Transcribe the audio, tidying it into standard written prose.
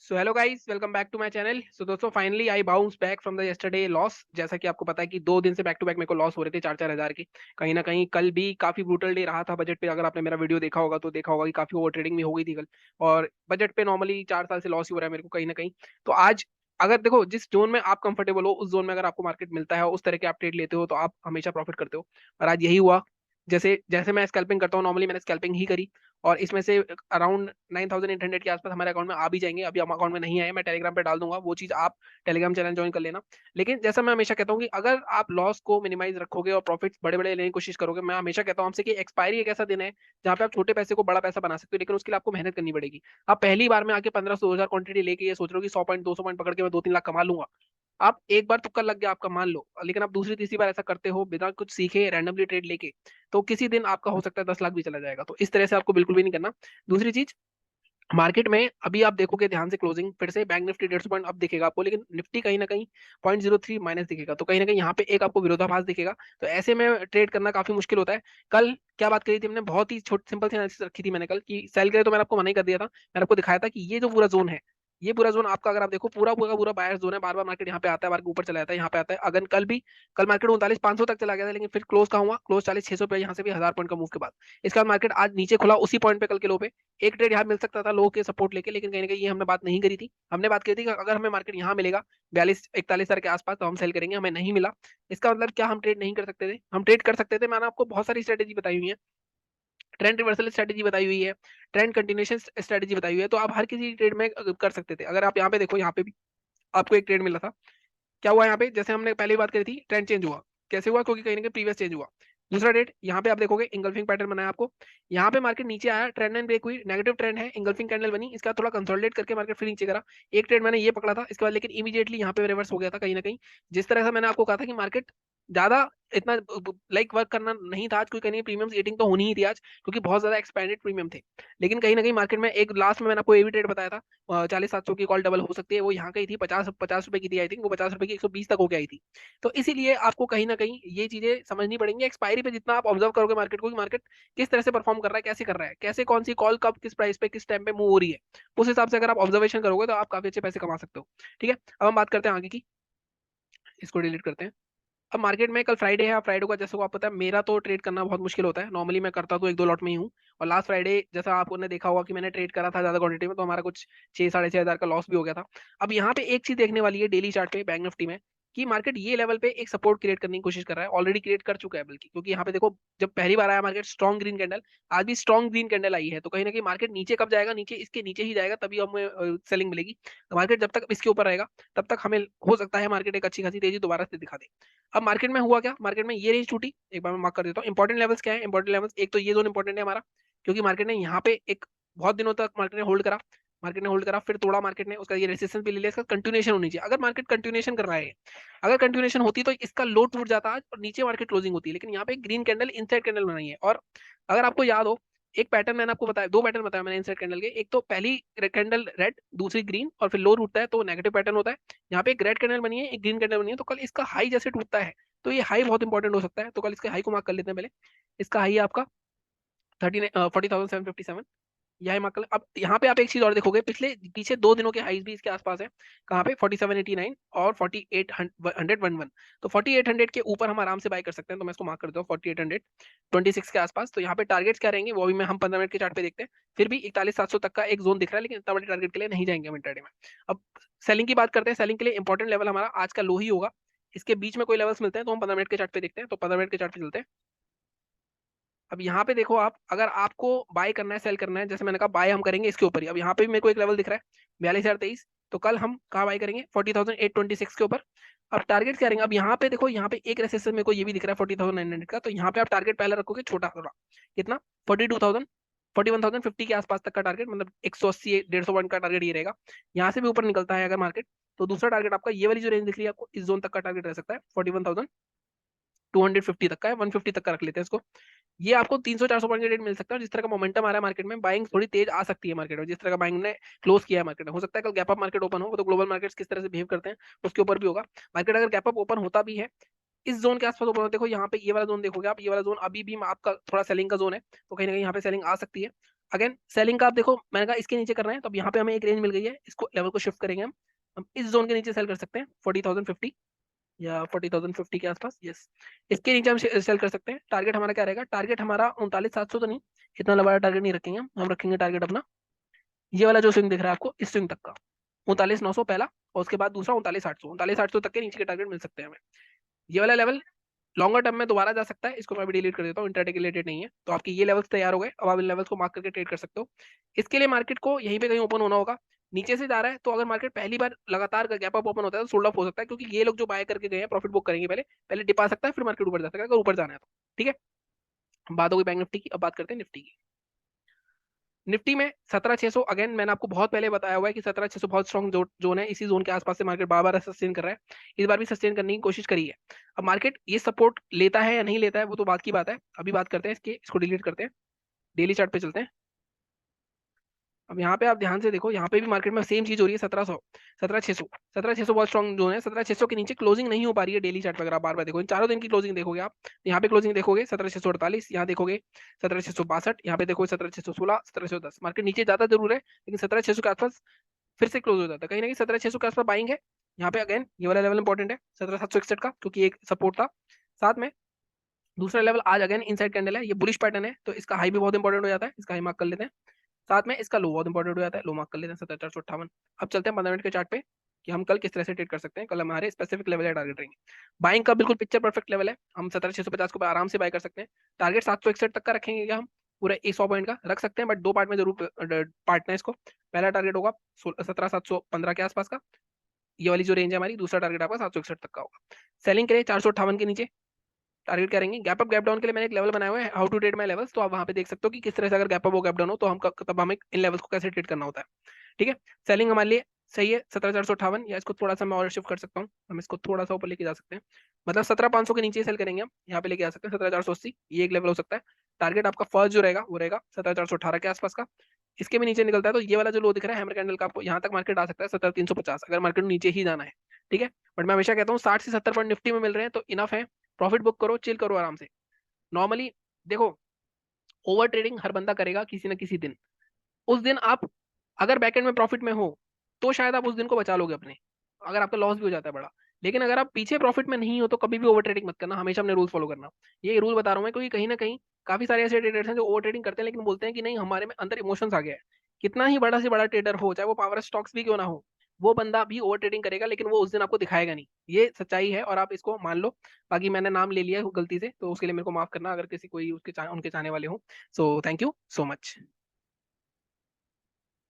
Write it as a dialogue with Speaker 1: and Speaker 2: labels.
Speaker 1: So hello guys, welcome back to my channel. So दोस्तों, finally I bounce back from the yesterday loss. जैसा कि आपको पता है कि 2 दिन से बैक टू बैक मेरे को लॉस हो रहे थे 4-4 हज़ार की। कहीं ना कहीं कल भी काफी ब्रूटल डे रहा था बजट पे। अगर आपने मेरा वीडियो देखा होगा तो देखा होगा कि काफी ओवर ट्रेडिंग भी हो गई थी कल। और बजट पे नॉर्मली 4 साल से लॉस ही हो रहा है मेरे को कहीं ना कहीं। तो आज अगर देखो, जिस जोन में आप कंफर्टेबल हो उस जोन में अगर आपको मार्केट मिलता है, उस तरह के आप ट्रेड लेते हो, तो आप हमेशा प्रॉफिट करते हो। और आज यही हुआ। जैसे जैसे मैं स्कैल्पिंग करता हूँ, नॉर्मली मैंने स्कैल्पिंग ही करी। और इसमें से अराउंड 9800 के आसपास हमारे अकाउंट में आ भी जाएंगे। अभी हम अकाउंट में नहीं आए, मैं टेलीग्राम पे डाल दूंगा वो चीज, आप टेलीग्राम चैनल ज्वाइन कर लेना। लेकिन जैसा मैं हमेशा कहता हूँ कि अगर आप लॉस को मिनिमाइज रखोगे और प्रॉफिट्स बड़े बड़े लेने की कोशिश करोगे, मैं हमेशा कहता हूँ आपसे कि एक्सपायरी एक ऐसा दिन है जहाँ पे आप छोटे पैसे को बड़ा पैसा बना सकते हो, लेकिन उसके लिए आपको मेहनत करनी पड़ेगी। आप पहली बार में आके 1500-2000 क्वांटिटी लेके ये सोच रहे हो कि 100 पॉइंट 200 पॉइंट पकड़ के मैं 2-3 लाख कमा लूंगा। आप एक बार तुक्का लग गया आपका, मान लो, लेकिन आप दूसरी तीसरी बार ऐसा करते हो बिना कुछ सीखे रैंडमली ट्रेड लेके, तो किसी दिन आपका हो सकता है 10 लाख भी चला जाएगा। तो इस तरह से आपको बिल्कुल भी नहीं करना। दूसरी चीज, मार्केट में अभी आप देखोगे ध्यान से, क्लोजिंग फिर से बैंक निफ्टी 150 पॉइंट अब दिखेगा आपको, लेकिन निफ्टी कहीं ना कहीं 0.03 माइनस दिखेगा। तो कहीं ना कहीं यहाँ पे एक आपको विरोधाभास दिखेगा। तो ऐसे में ट्रेड करना काफी मुश्किल होता है। कल क्या बात करी थी हमने, बहुत ही छोटी सिंपल सी एनालिसिस रखी थी मैंने कल, कि सेल करे तो मैंने आपको मना ही कर दिया था। मैंने आपको दिखाया था कि ये जो पूरा जोन है, ये पूरा जोन आपका, अगर आप देखो, पूरा पूरा पूरा बायर जोन है। बार बार मार्केट यहाँ पे आता है, बार ऊपर चला जाता है, यहाँ पे आता है। अगर कल मार्केट 39,500 तक चला गया था, लेकिन फिर क्लोज कहाँ हुआ? क्लोज 40,600 पे, यहाँ से भी 1000 पॉइंट का मूव के बाद। इसके बाद मार्केट आज नीचे खुला उसी पॉइंट पे, कल के लो पे। एक ट्रेड यहाँ मिल सकता था लोगों के सपोर्ट लेके, लेकिन कहीं ना कहीं ये हमने बात नहीं करी थी। हमने बात करी थी कि अगर हमें मार्केट यहाँ मिलेगा 42-41 हज़ार के आसपास, तो हम सेल करेंगे। हमें नहीं मिला, इसका मतलब क्या हम ट्रेड नहीं कर सकते थे? हम ट्रेड कर सकते थे। मैंने आपको बहुत सारी स्ट्रेटेजी बताई हुई है। ट्रेंड रिवर्सल स्ट्रेटेजी बताई हुई है, ट्रेंड कंटिन्यूएशन स्ट्रेटेजी बताई हुई है। तो आप हर किसी ट्रेड में कर सकते थे। अगर आप यहाँ पे देखो, यहाँ पे भी आपको एक ट्रेड मिला था। क्या हुआ यहाँ पे? जैसे हमने पहली बात करी थी, ट्रेंड चेंज हुआ। कैसे हुआ? क्योंकि कहीं ना कहीं प्रीवियस चेंज हुआ। दूसरा डेट यहाँ पे आप देखोगे, इंगल्फिंग पैटर्न बनाया आपको। यहाँ पे मार्केट नीचे आया, ट्रेंड लाइन ब्रेक हुई, नेगेटिव ट्रेंड है, इंगल्फिंग कैंडल बनी। इसका थोड़ा कंसोलिडेट करके मार्केट फिर नीचे करा। एक ट्रेड मैंने ये पकड़ा था इसके बाद, लेकिन इमीडिएटली यहाँ पे रिवर्स हो गया था कहीं ना कहीं। जिस तरह से मैंने आपको कहा था कि मार्केट ज्यादा इतना लाइक वर्क करना नहीं था आज, कोई कहीं प्रीमियम ईटिंग तो होनी ही थी आज, क्योंकि बहुत ज्यादा एक्सपेंडेड प्रीमियम थे। लेकिन कहीं ना कहीं मार्केट में एक लास्ट में मैंने आपको ये भी ट्रेड बताया था, 40-700 की कॉल डबल हो सकती है, वो यहाँ गई थी 50-50 रुपए की थी आई थिंक, वो 50 रुपए की 120 तक हो गई थी। तो इसीलिए आपको कहीं ना कहीं ये चीजें समझनी पड़ेंगी। एक्सपायरी पे जितना आप ऑब्जर्व करोगे मार्केट को, कि मार्केट किस तरह से परफॉर्म कर रहा है, कैसे कर रहा है, कैसे कौन सी कॉल कब किस प्राइस पे किस टाइम पे मूव हो रही है, उस हिसाब से अगर आप ऑब्जर्वेशन करोगे तो आप काफी अच्छे पैसे कमा सकते हो। ठीक है, अब हम बात करते हैं आगे की। इसको डिलीट करते हैं। अब मार्केट में कल फ्राइडे है। फ्राइडे को जैसे को आपको पता है, मेरा तो ट्रेड करना बहुत मुश्किल होता है। नॉर्मली मैं करता तो 1-2 लॉट में ही हूँ। और लास्ट फ्राइडे जैसा आपने देखा होगा कि मैंने ट्रेड करा था ज्यादा क्वांटिटी में, तो हमारा कुछ 6-6.5 हज़ार का लॉस भी हो गया था। अब यहाँ पे एक चीज देखने वाली है डेली चार्ट पे बैंक निफ्टी में, कि मार्केट ये लेवल पे एक सपोर्ट क्रिएट करने की कोशिश कर रहा है, ऑलरेडी क्रिएट कर चुका है बल्कि। क्योंकि यहाँ पे देखो, जब पहली बार आया मार्केट स्ट्रॉन्ग ग्रीन कैंडल, आज भी स्ट्रॉन्ग ग्रीन कैंडल आई है। तो कहीं ना कहीं मार्केट नीचे कब जाएगा? नीचे, इसके नीचे ही जाएगा, तभी हमें सेलिंग मिलेगी। तो मार्केट जब तक इसके ऊपर रहेगा, तब तक हमें हो सकता है मार्केट एक अच्छी खासी तेजी दोबारा से दिखा दे। अब मार्केट में हुआ क्या? मार्केट में ये रेंज टूटी। एक बार मैं मार्क कर देता हूँ इंपॉर्टेंट लेवल्स क्या है। इंपॉर्टेंट लेवल्स, एक तो ये जोन इंपॉर्टेंट है हमारा, क्योंकि मार्केट ने यहाँ पे एक बहुत दिनों तक मार्केट ने होल्ड करा। मार्केट ने होल्ड करा, फिर तोड़ा मार्केट ने, उसका ये रेसिस्टेंस भी ले लिया। इसका कंटिन्यूएशन होनी चाहिए। अगर मार्केट कंटिन्यूएशन कर रहा है, अगर कंटिन्यूएशन होती तो इसका लो टूट जाता आज और नीचे मार्केट क्लोजिंग होती है। लेकिन यहाँ पे ग्रीन कैंडल इनसाइड कैंडल बनाई है। और अगर आपको याद हो, एक पैटर्न मैंने आपको बताया, 2 पैटर्न बताया मैंने इनसाइड कैंडल के। एक तो पहली कैंडल रेड, दूसरी ग्रीन, और फिर लो टूटता है तो नेगेटिव पैटर्न होता है। यहाँ पे एक रेड कैंडल बनी है, एक ग्रीन कैंडल बनी है। तो कल इसका हाई जैसे टूटता है, तो ये हाई बहुत इंपॉर्टेंट हो सकता है। तो कल इसके हाई को मार्क कर लेते हैं पहले। इसका हाई है आपका 40,757। यह हिमाचल। अब यहाँ पे आप एक चीज और देखोगे, पिछले पीछे 2 दिनों के हाईज भी इसके आसपास है। कहाँ पे? 4789 और 4811। तो 4800 के ऊपर हम आराम से बाय कर सकते हैं। तो मैं इसको मार्क कर देता हूँ 4826 के आसपास। तो यहाँ पे टारगेट्स क्या रहेंगे वो भी मैं हम 15 मिनट के चार्ट पे देखते हैं। फिर भी 41,700 तक का एक जोन दिख रहा है, लेकिन इतना बड़े टारगेट के लिए नहीं जाएंगे हम इंट्राडे में। अब सेलिंग की बात करते हैं। सेलिंग के लिए इंपॉर्टेंट लेवल हमारा आज का लो ही होगा। इसके बीच में कोई लेवल्स मिलते हैं तो हम 15 मिनट के चार्ट पे देखते हैं। तो 15 मिनट के चार्ट पे चलते हैं। अब यहाँ पे देखो आप, अगर आपको बाय करना है सेल करना है, जैसे मैंने कहा बाय हम करेंगे इसके ऊपर ही। अब यहाँ पे भी मेरे को एक लेवल दिख रहा है 42,023। तो कल हम कहाँ बाय करेंगे? 40,826 के ऊपर। अब टारगेट क्या रहेंगे? अब यहाँ पे देखो, यहाँ पे एक रेसिस्टेंस मेरे को ये भी दिख रहा है 40,900 का। तो यहाँ पे आप टारगेट पहले रखोगे छोटा थोड़ा, कितना? 42,000, 41,050 के आसपास तक का टारगेट, मतलब 180 150 पॉइंट का टारगेट ये रहेगा। यहाँ से भी ऊपर निकलता है अगर मार्केट, तो दूसरा टारगेट आपका ये वाली जो रेंज दिख रही है आपको, इस जोन तक का टारगेट रह सकता है। 41,250 तक का है, 150 तक का रख लेते हैं इसको। ये आपको 300-400 पॉइंट का रेट मिल सकता है। जिस तरह का मोमेंटम आ रहा है मार्केट में, बाइंग थोड़ी तेज आ सकती है मार्केट में। जिस तरह का बाइंग ने क्लोज किया है मार्केट में, हो सकता है कल गैप अप मार्केट ओपन हो। वो तो ग्लोबल मार्केट्स किस तरह से बिहेव करते हैं उसके ऊपर भी होगा। मार्केट अगर गैप अप ओपन होता भी है, इस जोन के आसपास ओपन होता है, देखो यहाँ पे ये वाला जोन देखोगे आप, ये वाला जोन अभी भी आपका थोड़ा सेलिंग का जोन है। तो कहीं ना कहीं यहाँ पे सेलिंग आ सकती है। अगेन सेलिंग का आप देखो, मैंने कहा इसके नीचे करना है तो अब यहाँ पे हमें एक रेंज मिल गई है, इसको लेवल को शिफ्ट करेंगे हम इस जोन के नीचे सेल कर सकते हैं 40,050 या 40,050 के आसपास। यस, इसके नीचे हम सेल कर सकते हैं। टारगेट हमारा क्या रहेगा? टारगेट हमारा 39,700 तो नहीं, इतना बड़ा टारगेट नहीं रखेंगे हम रखेंगे टारगेट अपना ये वाला जो स्विंग दिख रहा है आपको, इस स्विंग तक का 39,900 पहला, और उसके बाद दूसरा 39,800 तक के नीचे के टारगेट मिल सकते हैं हमें। ये वाला लेवल लॉन्गर टर्म में दोबारा जा सकता है, इसको मैं भी डिलीट कर देता हूँ, इंट्राडे के रिलेटेड नहीं है। तो आपके ये लेवल्स तैयार हो गए, अब आप इन लेवल्स को मार्क करके ट्रेड कर सकते हो। इसके लिए मार्केट को यहीं पे कहीं ओपन होना होगा। नीचे से जा रहा है तो अगर मार्केट पहली बार लगातार गैप अप ओपन होता है तो सोल्ड ऑफ हो सकता है, क्योंकि ये लोग जो बाय करके गए हैं प्रॉफिट बुक करेंगे, पहले पहले डिप आ सकता है, फिर मार्केट ऊपर जा सकता है अगर ऊपर जाना है तो। ठीक है, बात होगी बैंक निफ्टी की, अब बात करते हैं निफ्टी की। निफ्टी में 17,600, अगेन मैंने आपको बहुत पहले बताया हुआ है कि 17,600 बहुत स्ट्रॉन्ग जोन है, इसी जोन के आसपास से मार्केट बार बार सस्टेन कर रहा है, इस बार भी सस्टेन करने की कोशिश करी है। अब मार्केट ये सपोर्ट लेता है या नहीं लेता है वो तो बात की बात है, अभी बात करते हैं इसके, इसको डिलीट करते हैं, डेली चार्ट पे चलते हैं। अब यहाँ पे आप ध्यान से देखो, यहाँ पे भी मार्केट में सेम चीज हो रही है, 1700, 17,600, 17,600 बहुत स्ट्रॉन्ग जोन है, 17,600 के नीचे क्लोजिंग नहीं हो पा रही है डेली चार्ट पे। अगर आप बार बार देखो, इन चारों दिन की क्लोजिंग देखोगे आप, यहाँ पे क्लोजिंग देखोगे 17,648, यहाँ देखोगे 17,662, यहाँ पे देखोगे 17,616, 17,610, मार्केट नीचे जाता जरूर है लेकिन 17,600 के आसपास फिर से क्लोज हो जाता है, कहीं ना कहीं 17,600 के आसपास बाइंग है। यहाँ पे अगेन ये वाला लेवल इंपॉर्टेंट है 17,761 का, क्योंकि एक सपोर्ट था। साथ में दूसरा लेवल आज अगेन इनसाइड कैंडल है, ये बुलिश पैटर्न है तो इसका हाई भी बहुत इंपॉर्टेंट हो जाता है, इसका हाई मार्क कर लेते हैं। साथ में इसका लो बहुत इंपॉर्टेंट हो जाता है, लो मार्क कर लेते हैं 17,458। अब चलते हैं 15 मिनट के चार्ट पे कि हम कल किस तरह से ट्रेड कर सकते हैं, कल हमारे स्पेसिफिक लेवल है टारगेट रहेंगे। बाइंग का बिल्कुल पिक्चर परफेक्ट लेवल है, हम 17,650 को आराम से बाय कर सकते हैं। टारगेट 761 तक का रखेंगे क्या हम? पूरा 100 पॉइंट का रख सकते हैं, बट दो पार्ट में जरूर पार्टना है इसको। पहला टारगेट होगा 17,715 के आसपास का, ये वाली जो रेंज है हमारी। दूसरा टारगेट आपका 761 तक का होगा। सेलिंग के लिए 458 के नीचे टारगेट करेंगे। गैप अप गैप डाउन के लिए मैंने एक लेवल बनाया हुआ है, how to trade my levels, तो आप वहां पे देख सकते हो कि किस तरह से अगर गैप अप हो गैप डाउन हो तो हम तब हमें इन लेवल्स को कैसे ट्रेड करना होता है। ठीक है, सेलिंग हमारे लिए सही है 17,458, या इसको थोड़ा सा मैं और शिफ्ट कर सकता हूँ, हम इसको थोड़ा सा ऊपर लेके जा सकते हैं, मतलब 17,500 के नीचे सेल करेंगे हम, यहाँ पे लेके आ सकते हैं 17,480, ये एक लेवल हो सकता है। टारगेट आपका फर्स्ट जो रहेगा वो रहेगा 17,418 के आसपास का। इसके भी नीचे निकलता है तो ये वाला जो लो दिख रहा है हैमर कैंडल का, आपको यहाँ तक मार्केट आ सकता है 17,350, अगर मार्केट नीचे ही जाना है। ठीक है, बट मैं हमेशा कहता हूँ 60 से 70 पॉइंट निफ्टी में मिल रहे हैं तो इनफ है, प्रॉफिट बुक करो, चिल करो आराम से। नॉर्मली देखो, ओवर ट्रेडिंग हर बंदा करेगा किसी ना किसी दिन, उस दिन आप अगर बैकएंड में प्रॉफिट में हो तो शायद आप उस दिन को बचा लोगे अपने, अगर आपका लॉस भी हो जाता है बड़ा। लेकिन अगर आप पीछे प्रॉफिट में नहीं हो तो कभी भी ओवर ट्रेडिंग मत करना, हमेशा अपने रूल फॉलो करना। ये रूल बता रहा हूँ मैं क्योंकि कहीं ना कहीं काफी सारे ऐसे ट्रेडर्स हैं जो ओवर ट्रेडिंग करते हैं लेकिन बोलते हैं कि नहीं हमारे में अंदर इमोशंस आ गया है। कितना ही बड़ा से बड़ा ट्रेडर हो, चाहे वो पावर स्टॉक्स भी क्यों ना हो, वो बंदा भी ओवर ट्रेडिंग करेगा लेकिन वो उस दिन आपको दिखाएगा नहीं, ये सच्चाई है और आप इसको मान लो। बाकी मैंने नाम ले लिया है गलती से तो उसके लिए मेरे को माफ करना अगर किसी कोई उनके चाहने वाले हो। So thank you so much.